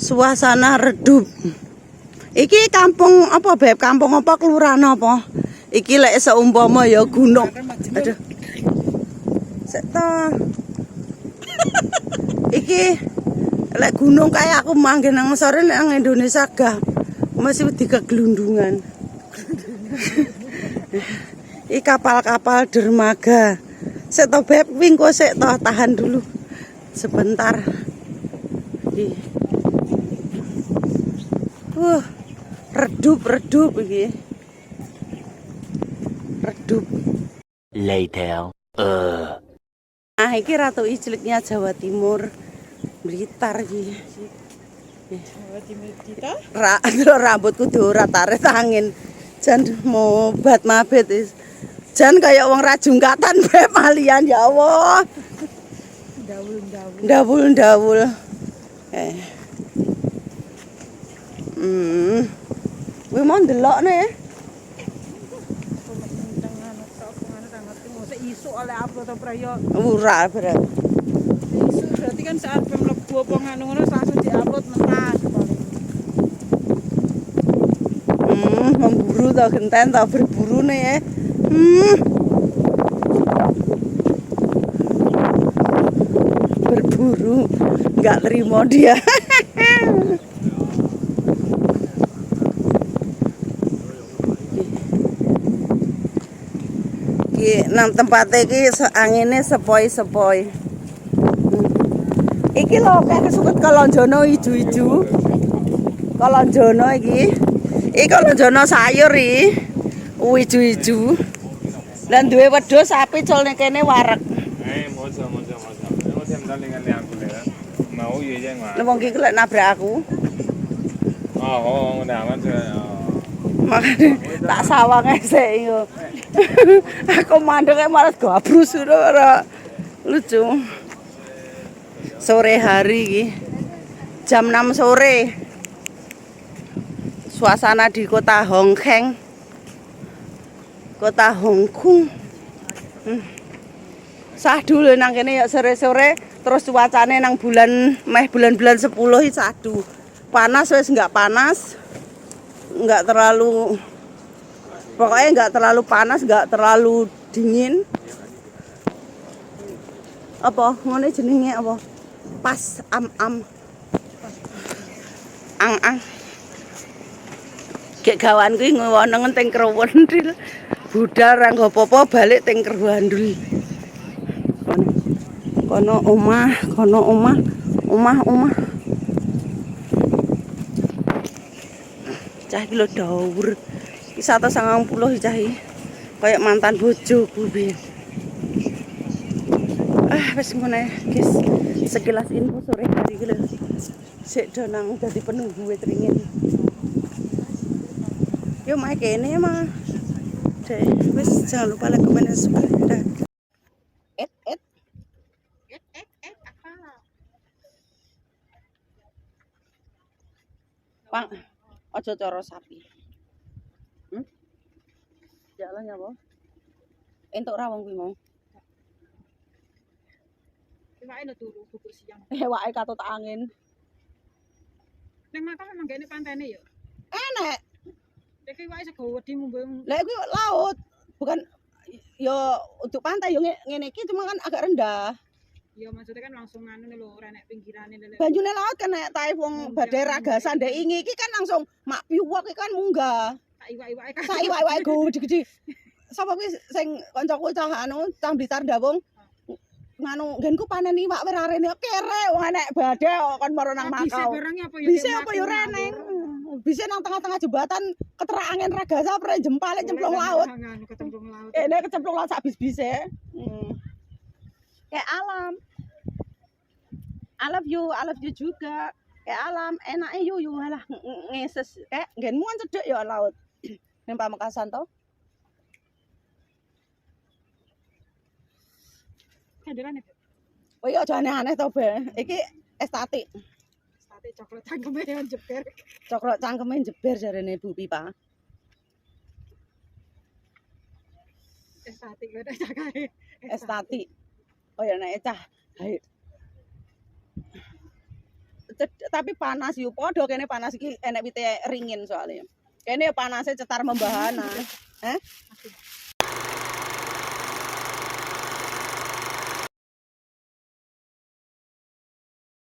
Suasana redup. Iki kampung apa, Beb? Kampung apa, kelurahan apa? Iki lek seumpama ya gunung. Aduh. Sek to. Iki lek gunung kayak aku manggen nang sore nang Indonesia gah. Masih wedi kegelundungan. Iki kapal-kapal dermaga. Sek to, Beb, wingko sek to, tahan dulu. Sebentar. Iki. Redup iki. Redup. Later. Ah, iki Ratu Ijliknya Jawa Timur. Blitar iki. Jawa Timur kita. Rambutku diurat tarik angin. Jan mau bat mabet is. Jan kayak wong rajungkatan Beb malian ya Allah. Ndawul. Kuwi mau ndelokne ya. Isu oleh upload apa ya? Ora berarti. Isu berarti kan saat mlebu apa ngono langsung diupload mentas paling. Memburu tau genten tau berburu nih ya. Berburu nggak terima dia. Nang tempatnya iki angine sepoi-sepoi. Iki lho kayak kesukut kalonjono ijo-ijo. Kalonjono iki. Iki kalonjono sayur iki. Ijo-ijo. Lan duwe wedhus sapi colne kene wareg. Mojo. Mau sental dengan aku ya. Mau iya ya nggak? Wong iki lek nabrak aku. Oh, udah aman sih. Makane tak sawang esek yo. Aku mandeke malah gabrus ora lucu. Sore hari iki. Jam 6 sore. Suasana di kota Hong Kong. Kota Hong Kong. Sahdu lho nang kene ya sore-sore terus cuacane nang bulan-bulan 10 iki sahdu. Panas wis enggak panas. Enggak terlalu, pokoknya enggak terlalu panas, enggak terlalu dingin. Apa ngene jenenge apa? Pas am ang gek gawan kuwi ngewonengen teng Krowendil budal ra nggo apa-apa balik teng Krowendil. Kono omah. Cah iki lho daur. Iki 190 cah iki. Kayak mantan bojoku biyen. Wis ngono ae, guys. Sekilas info sore hari iki lho. Sik do nang dadi penunggu wit ringin. Yo mae kene mah. Wis jangan lupa like, comment, dan subscribe. Apa? Pang, ojo coro sapi. Jalan ya, Bo. Entuk ra wong kuwi mau. Iwake lho turu bubur siang. Ewake katut angin. Ning makam memang gene pantene ya. Enek. Lek iwake sego wedi mumbe. Lah kuwi laut. Bukan yo untuk pantai yo ngene iki cuma kan agak rendah. Ya maksudnya kan langsung anu lho ora nek pinggirane lho. Banjune laut kan nek tae wong badhe ragasan ndek ingi iki kan langsung mak piwok iki kan munggah. Sak iwak-iwake kan. Sak iwak-iwake gede-gede. Sapa kuwi sing kancaku cah Blitar Dawung. Nganu nggenku panen iwak wis arene kere wong enek badhe kon maro nang Makau. Bisa apa yo reneng. Bisa nang tengah-tengah jembatan keterak angin ragasa pre jempale cemplung laut. Kecemplung laut. Ini kecemplung laut sak bis-bise. Kayak alam. I love you juga. Kayak alam, enaknya you lah ngeses. Kayak nggenmu kan cedek ya laut. Ning Pamekasan to. Kandelane. Oh iya aja aneh-aneh to, Be. Iki estatik. Sate coklat cangkeme jeber. Coklat cangkeme jeber jarene Bu Pipa. Estatik kok cakae. Estatik. Oh ya nek cah. Hai. tapi panas yo padha kene panas iki enek wite ringin soalnya. Kene panasnya cetar membahana. Heh?